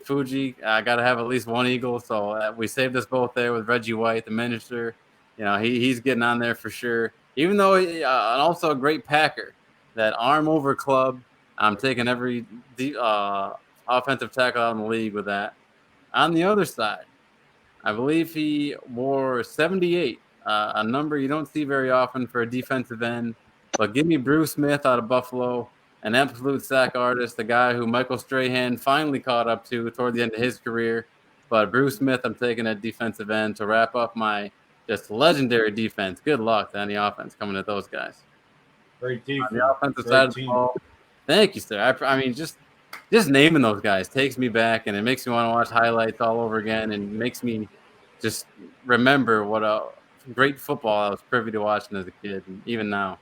Fuji, I got to have at least one Eagle. So we saved us both there with Reggie White, the minister. He's getting on there for sure. Even though and also a great Packer, that arm over club. I'm taking every offensive tackle out in the league with that. On the other side, I believe he wore 78, a number you don't see very often for a defensive end. But give me Bruce Smith out of Buffalo, an absolute sack artist, the guy who Michael Strahan finally caught up to toward the end of his career. But Bruce Smith, I'm taking at defensive end to wrap up my just legendary defense. Good luck to any offense coming at those guys. Great defense. On the offensive side of the ball. Thank you, sir. I mean, just naming those guys takes me back, and it makes me want to watch highlights all over again, and makes me just remember what a great football I was privy to watching as a kid, and even now.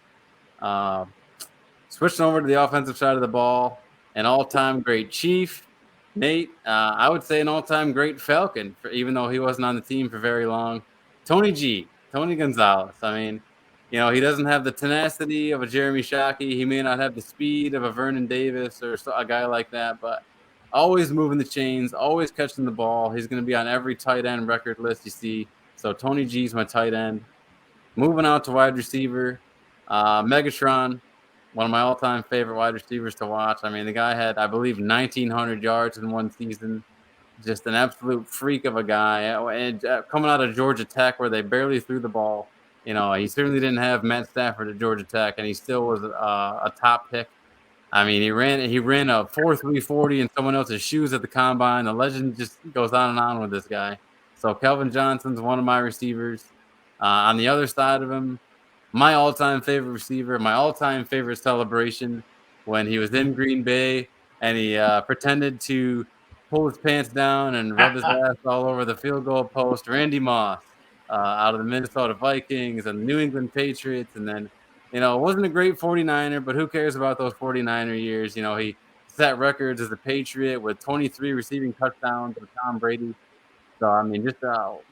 Switching over to the offensive side of the ball, an all-time great Chief, Nate. I would say an all-time great Falcon, even though he wasn't on the team for very long. Tony Gonzalez. I mean, he doesn't have the tenacity of a Jeremy Shockey. He may not have the speed of a Vernon Davis or a guy like that, but always moving the chains, always catching the ball. He's going to be on every tight end record list you see. So Tony G's my tight end. Moving out to wide receiver, Megatron, one of my all-time favorite wide receivers to watch. I mean, the guy had, I believe, 1,900 yards in one season. Just an absolute freak of a guy. And coming out of Georgia Tech, where they barely threw the ball. He certainly didn't have Matt Stafford at Georgia Tech, and he still was a top pick. I mean, he ran a 4.340 in someone else's shoes at the combine. The legend just goes on and on with this guy. So Kelvin Johnson's one of my receivers. On the other side of him, my all-time favorite receiver, my all-time favorite celebration when he was in Green Bay and he pretended to pull his pants down and rub his ass all over the field goal post. Randy Moss out of the Minnesota Vikings and the New England Patriots. And then, it wasn't a great 49er, but who cares about those 49er years? He set records as a Patriot with 23 receiving touchdowns with Tom Brady. So, I mean, just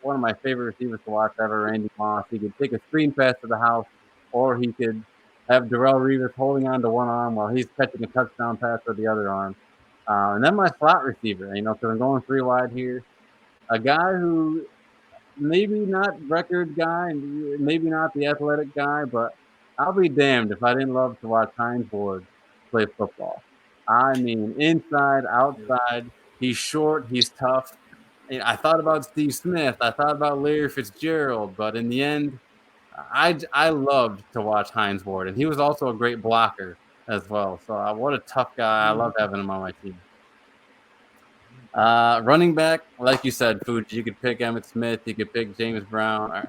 one of my favorite receivers to watch ever, Randy Moss. He could take a screen pass to the house, or he could have Darrelle Revis holding on to one arm while he's catching a touchdown pass with the other arm. And then my slot receiver, because I'm going 3 wide here. A guy who maybe not record guy, maybe not the athletic guy, but I'll be damned if I didn't love to watch Hines Ford play football. I mean, inside, outside, he's short, he's tough. I thought about Steve Smith, I thought about Larry Fitzgerald, but in the end, I loved to watch Hines Ford, and he was also a great blocker as well. So what a tough guy. I love having him on my team. Running back, like you said, Fuji, you could pick Emmitt Smith, you could pick Jim Brown,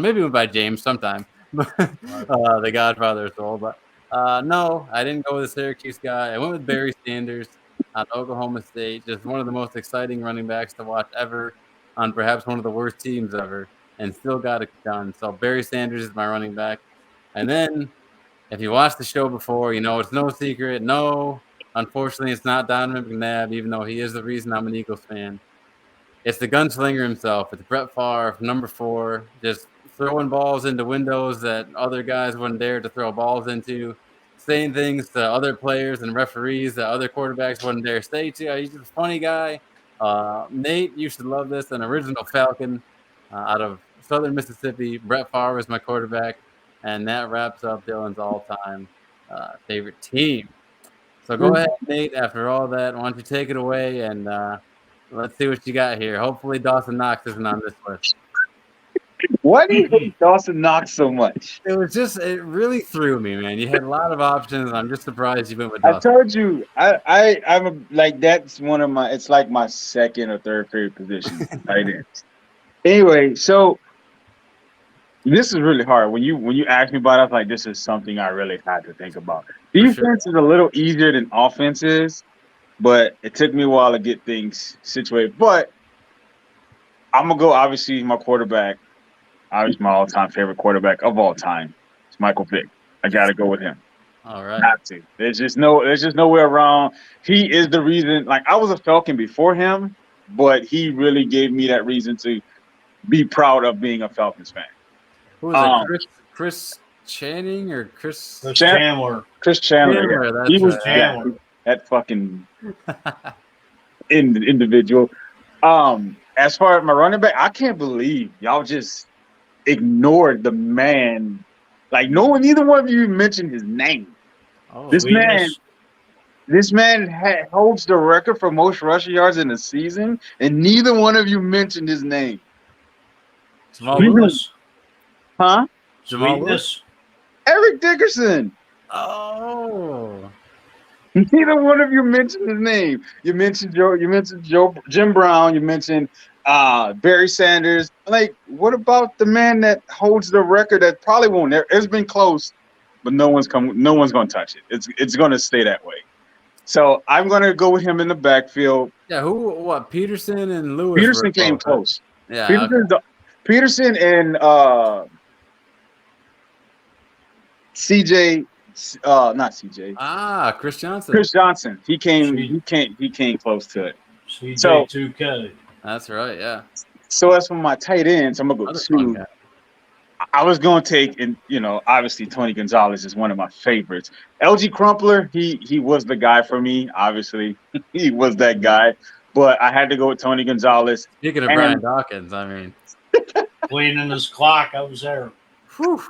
maybe went by James sometime, the Godfather of soul. But no, I didn't go with the Syracuse guy. I went with Barry Sanders. out of Oklahoma State. Just one of the most exciting running backs to watch ever on perhaps one of the worst teams ever, and still got it done. So Barry Sanders is my running back. And then if you watched the show before, you know it's no secret. No, unfortunately, it's not Donovan McNabb, even though he is the reason I'm an Eagles fan. It's the gunslinger himself. It's Brett Favre, number 4, just throwing balls into windows that other guys wouldn't dare to throw balls into, saying things to other players and referees that other quarterbacks wouldn't dare say to. He's just a funny guy. Nate, you should love this. An original Falcon out of Southern Mississippi. Brett Favre is my quarterback. And that wraps up Dylan's all-time favorite team. So go ahead, Nate. After all that, why don't you take it away and let's see what you got here. Hopefully Dawson Knox isn't on this list. Why do you hate Dawson Knox so much? It really threw me, man. You had a lot of options. I'm just surprised you went with Dawson. I told you, I'm like, that's one of my, it's like my second or third favorite position. Tight ends. Anyway, so this is really hard. When you ask me about it, I was like, this is something I really had to think about. Defense is a little easier than offense is, but it took me a while to get things situated. But I'm going to go, obviously, my quarterback. Obviously, my all-time favorite quarterback of all time. It's Michael Vick. I got to go with him. All right. Have to. There's just nowhere around. He is the reason. Like, I was a Falcon before him, but he really gave me that reason to be proud of being a Falcons fan. Who was it? Chris Channing or Chris Chandler? Chris Chandler. Yeah. He was Chandler. That fucking individual. As far as my running back, I can't believe y'all just ignored the man. Like neither one of you mentioned his name. Oh, this man holds the record for most rushing yards in a season, and neither one of you mentioned his name. Jamal Lewis. Huh? Jamal Lewis. Eric Dickerson. Oh. Neither one of you mentioned his name. You mentioned Jim Brown. You mentioned Barry Sanders. Like, what about the man that holds the record that probably won't? It's been close, but no one's going to touch it. It's going to stay that way. So I'm going to go with him in the backfield. Yeah, what? Peterson and Lewis. Peterson came close. Yeah. Peterson and CJ. Not CJ. Chris Johnson. Chris Johnson. He came close to it. CJ 2K. That's right. Yeah. So as for my tight ends, I'm gonna go two. I was gonna take, and obviously Tony Gonzalez is one of my favorites. LG Crumpler, he was the guy for me. Obviously, he was that guy. But I had to go with Tony Gonzalez. Speaking of Brian Dawkins, I mean, cleaning his clock, I was there. Whew.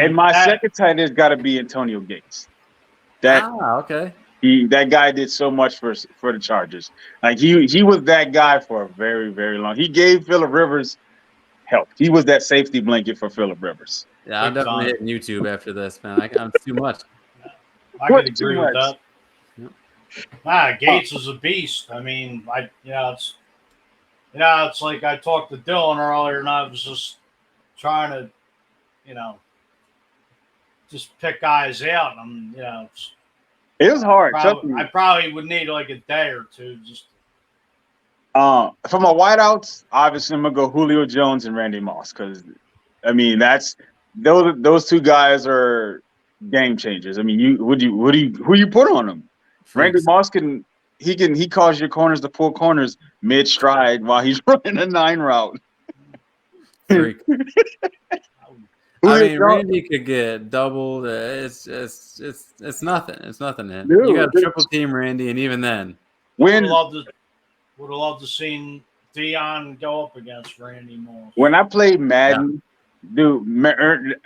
And my second tight end's got to be Antonio Gates. Okay. That guy did so much for the Chargers. Like he was that guy for a very, very long. He gave Phillip Rivers help. He was that safety blanket for Phillip Rivers. Yeah, I'm definitely hitting YouTube after this, man. I'm too much. I can agree with that. Yep. Gates was a beast. I mean, it's like I talked to Dylan earlier, and I was just trying to, just pick guys out. And it was hard. I probably would need like a day or two. Just for my wideouts, obviously I'm gonna go Julio Jones and Randy Moss because, I mean, those two guys are game changers. I mean, who you put on them? Randy Moss he calls your corners to pull corners mid stride while he's running a 9 route. Freak. I mean, Randy could get doubled. It's nothing. It's nothing. Dude, you got to triple team Randy, and even then, would have loved to seen Dion go up against Randy Moss. When I played Madden, dude,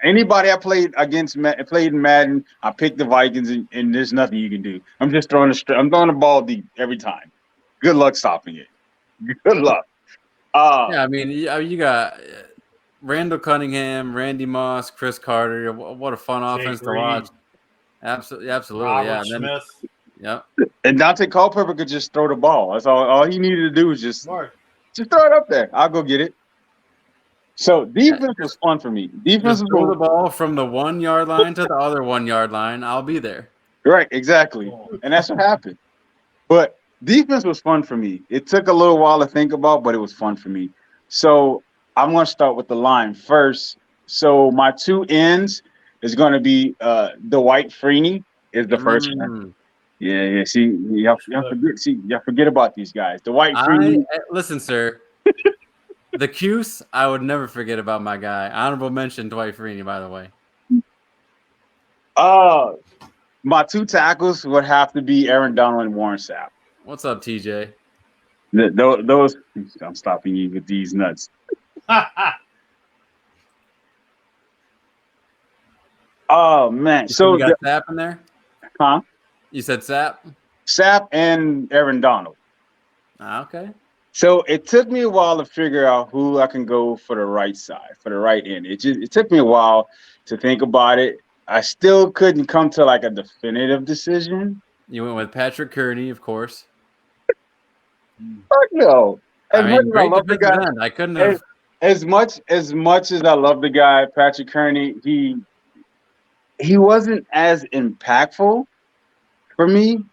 anybody I played against, played in Madden, I picked the Vikings, and there's nothing you can do. I'm just throwing the ball deep every time. Good luck stopping it. Good luck. I mean, you got Randall Cunningham, Randy Moss, Chris Carter. What a fun offense to watch. Absolutely. Robert Smith. Yep. And Dante Culpepper could just throw the ball. That's all he needed to do was just throw it up there. I'll go get it. So defense was fun for me. Defense was throw the ball from the 1 yard line to the other 1 yard line. I'll be there. Right, exactly. And that's what happened. But defense was fun for me. It took a little while to think about, but it was fun for me. So I'm going to start with the line first. So my two ends is going to be Dwight Freeney is the first one. Yeah. See, y'all forget about these guys. Dwight Freeney. Listen, sir. The Cuse, I would never forget about my guy. Honorable mention, Dwight Freeney, by the way. My two tackles would have to be Aaron Donald and Warren Sapp. What's up, TJ? Those I'm stopping you with these nuts. Oh man! So you got Sapp in there? Huh? You said Sapp? Sapp and Aaron Donald. Okay. So it took me a while to figure out who I can go for the right side, for the right end. It took me a while to think about it. I still couldn't come to like a definitive decision. You went with Patrick Kearney, of course. Fuck no. As much as I love the guy, I couldn't have. As much as I love the guy, Patrick Kearney, he wasn't as impactful for me,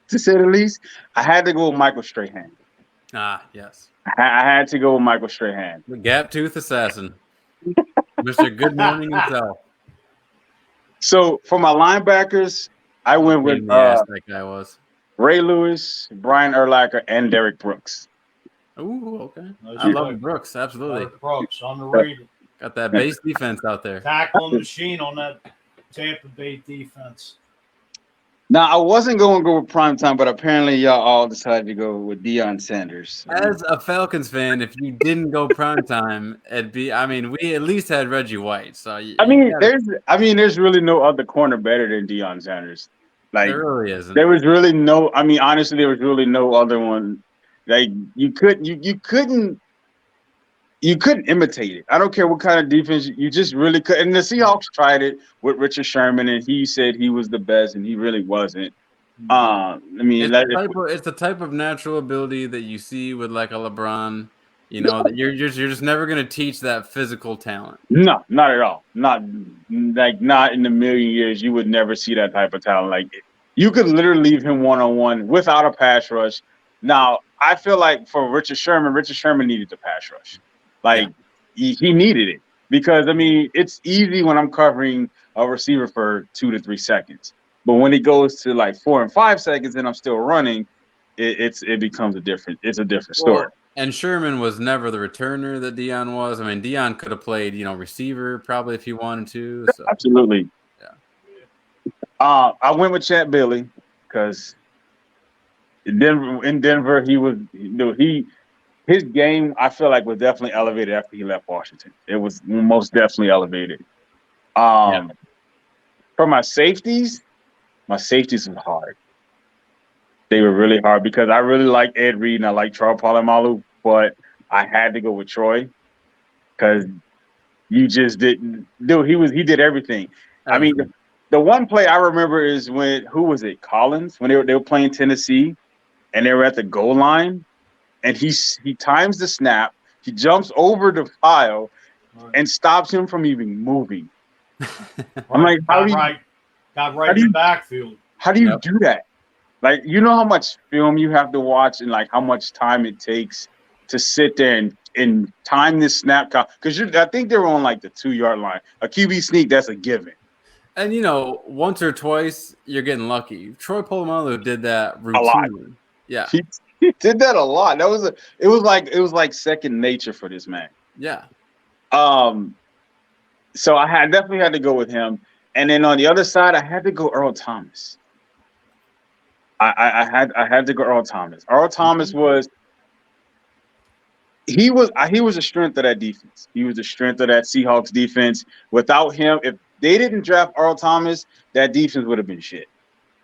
to say the least. I had to go with Michael Strahan. Yes. I had to go with Michael Strahan. The gap tooth assassin. Mr. Good Morning himself. So for my linebackers, I went with that guy was Ray Lewis, Brian Urlacher, and Derek Brooks. Ooh, okay. I love Brooks, absolutely. Brooks, underrated. Got that base defense out there. Tackling machine on that Tampa Bay defense. Now, I wasn't going to go with primetime, but apparently y'all all decided to go with Dion Sanders. As a Falcons fan, if you didn't go primetime, we at least had Reggie White. So there's really no other corner better than Dion Sanders. Like there really isn't. There was really no. I mean, honestly, there was really no other one. Like you couldn't imitate it. I don't care what kind of defense you just really could. And the Seahawks tried it with Richard Sherman, and he said he was the best, and he really wasn't. It's the type of natural ability that you see with like a LeBron. You know, that you're just never going to teach that physical talent. No, not at all. Not in a million years. You would never see that type of talent. Like you could literally leave him one-on-one without a pass rush. Now, I feel like for Richard Sherman needed the pass rush. Like he needed it because it's easy when I'm covering a receiver for 2 to 3 seconds, but when it goes to like 4 and 5 seconds and I'm still running, it becomes a different story. Well, and Sherman was never the returner that Dion was. I mean, Dion could have played, receiver probably if he wanted to. So. Absolutely. Yeah. I went with Chat Bailey because in Denver, his game, I feel like, was definitely elevated after he left Washington. It was most definitely elevated. For my safeties was hard. They were really hard because I really like Ed Reed and I like Charles Polamalu, but I had to go with Troy because you just didn't do. He did everything. I mean, the one play I remember is who was it? Collins, when they were playing Tennessee, and they were at the goal line. And he times the snap. He jumps over the pile and stops him from even moving. I'm like, got right in the backfield. How do you do that? Like, you know how much film you have to watch and like how much time it takes to sit there and time this snap count? Because I think they were on like the 2-yard line. A QB sneak, that's a given. And once or twice you're getting lucky. Troy Polamalu did that routinely. A lot. Yeah. He did that a lot. It was like second nature for this man. Yeah. So I definitely had to go with him. And then on the other side, I had to go Earl Thomas. I had to go Earl Thomas. Earl Thomas was a strength of that defense. He was the strength of that Seahawks defense. Without him, if they didn't draft Earl Thomas, that defense would have been shit.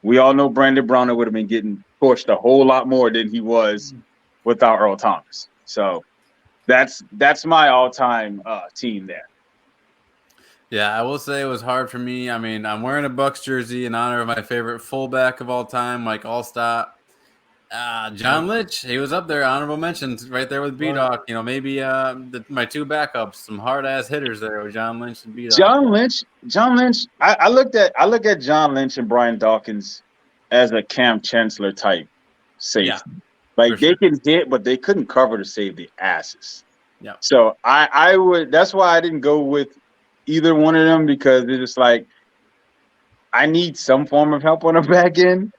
We all know Brandon Browner would have been getting torched a whole lot more than he was without Earl Thomas. So that's my all-time team there. Yeah, I will say it was hard for me. I mean, I'm wearing a Bucs jersey in honor of my favorite fullback of all time, Mike Allstott. John Lynch, he was up there, honorable mentions, right there with B-Doc. You know, maybe my two backups, some hard-ass hitters there with John Lynch and B-Doc. John Lynch. I look at John Lynch and Brian Dawkins as a Cam Chancellor type safety. Yeah, like they can hit, but they couldn't cover to save the asses. Yeah. So I would. That's why I didn't go with either one of them, because it's just like I need some form of help on the back end.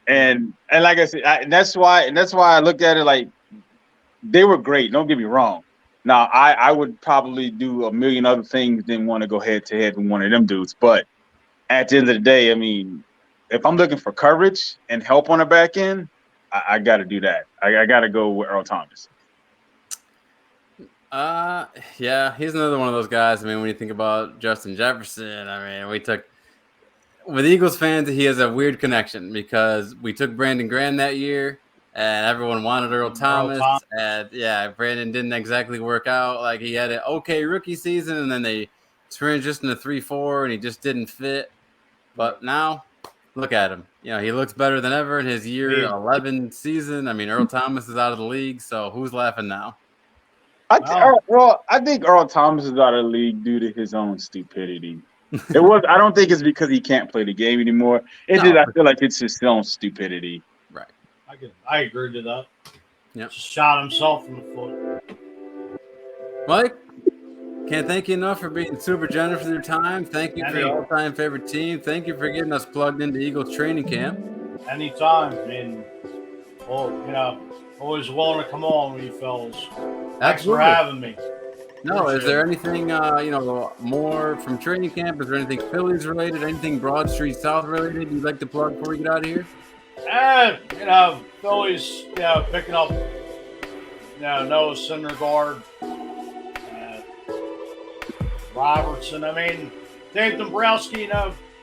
And like I said, that's why I looked at it like they were great. Don't get me wrong. Now I would probably do a million other things than want to go head to head with one of them dudes. But at the end of the day, I mean, if I'm looking for coverage and help on the back end, I got to do that. I got to go with Earl Thomas. Yeah, he's another one of those guys. I mean, when you think about Justin Jefferson, I mean, we took. With Eagles fans, he has a weird connection because we took Brandon Graham that year, and everyone wanted Earl Thomas. And yeah, Brandon didn't exactly work out. Like, he had an okay rookie season, and then they transitioned to 3-4, and he just didn't fit. But now, look at him. You know, he looks better than ever in his year 11 season. I mean, Earl Thomas is out of the league, so who's laughing now? I think Earl Thomas is out of the league due to his own stupidity. I don't think it's because he can't play the game anymore. I feel like it's his own stupidity. Right. I agree to that. Yep. Just shot himself in the foot. Mike, can't thank you enough for being super generous with your time. Thank you for your all-time favorite team. Thank you for getting us plugged into Eagles training camp. Anytime. I mean, always willing to come on with you fellas. Thanks for having me. No, is there anything, more from training camp? Is there anything Phillies related, anything Broad Street South related you'd like to plug before we get out of here? Phillies, picking up, Noah Syndergaard, Robertson. I mean, Dave Dombrowski,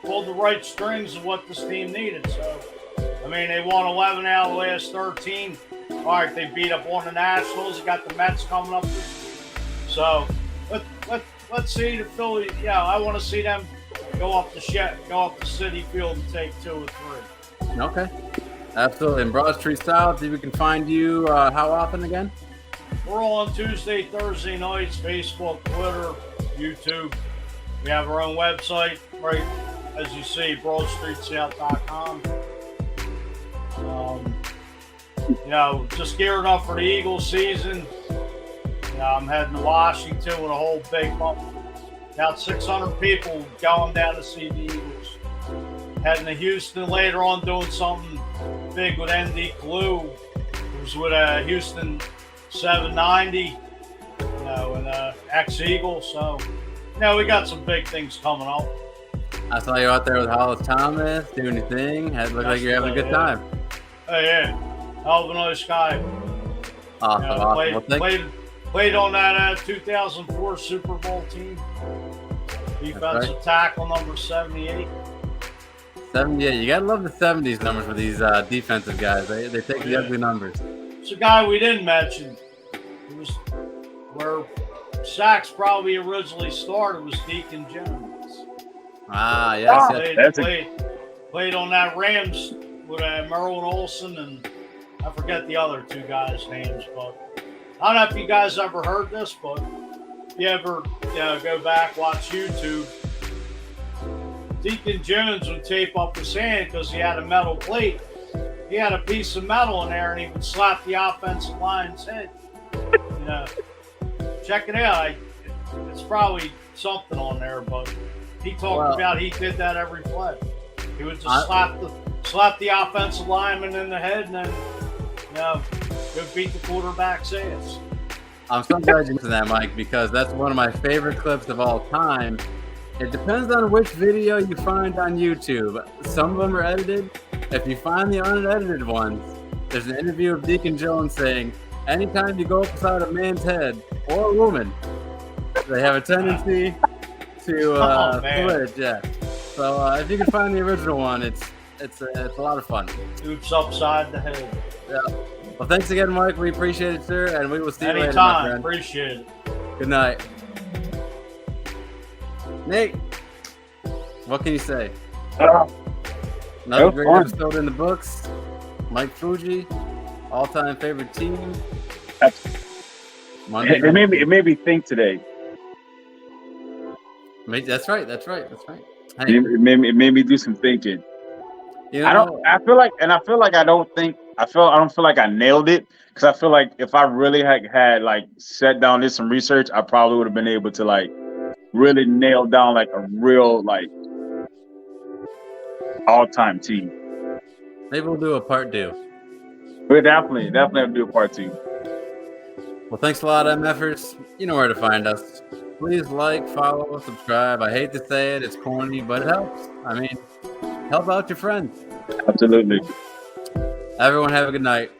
pulled the right strings of what this team needed. So, I mean, they won 11 out of the last 13. All right, they beat up on the Nationals. They got the Mets coming up this week. So let's see the Phillies. Yeah, I want to see them go up the Citi Field and take 2 or 3. Okay, absolutely. In Broad Street South, we can find you how often again? We're on Tuesday, Thursday nights, Facebook, Twitter, YouTube. We have our own website, right, as you see, BroadStreetSouth.com. Just gearing up for the Eagles season. I'm heading to Washington with a whole big bump. About 600 people going down to see the Eagles. Heading to Houston later on, doing something big with ND Clue. It was with Houston 790, and ex-Eagle. So, we got some big things coming up. I saw you out there with Hollis Thomas doing your thing. It looked like you're having a good time. Oh, yeah. Hell of a nice guy. Awesome. Played on that 2004 Super Bowl team. Defensive tackle number 78. 78. You got to love the 70s numbers with these defensive guys. They take the ugly numbers. It's a guy we didn't mention. It was where sacks probably originally started was Deacon Jones. Yes. Played on that Rams with Merwin Olsen, and I forget the other 2 guys' names, but I don't know if you guys ever heard this, but if you ever go back, watch YouTube, Deacon Jones would tape up his hand because he had a metal plate. He had a piece of metal in there, and he would slap the offensive line's head. Check it out. It's probably something on there, but he talked about he did that every play. He would just slap the offensive lineman in the head, and then go beat the quarterback's ass. I'm so glad you mentioned that, Mike, because that's one of my favorite clips of all time. It depends on which video you find on YouTube. Some of them are edited. If you find the unedited ones, there's an interview of Deacon Jones saying, anytime you go upside a man's head or a woman, they have a tendency to split. Yeah. So if you can find the original one, it's a lot of fun. Oops upside the head. Yeah. Well, thanks again, Mike. We appreciate it, sir, and we will see you later, my friend. Appreciate it. Good night. Nate, what can you say? Another great episode in the books. Mike Fuji, all-time favorite team. It made me think today. That's right. Hey, It made me do some thinking. you know, I feel like I don't feel like I nailed it, because I feel like if I really had like sat down, did some research, I probably would have been able to like really nail down like a real like all-time team. maybe we'll do a part 2. We'll definitely have to do a part 2. Well, thanks a lot, MFers. You know where to find us. Please like, follow, subscribe. I hate to say it, it's corny, but it helps. I mean, help out your friends. Absolutely. Everyone have a good night.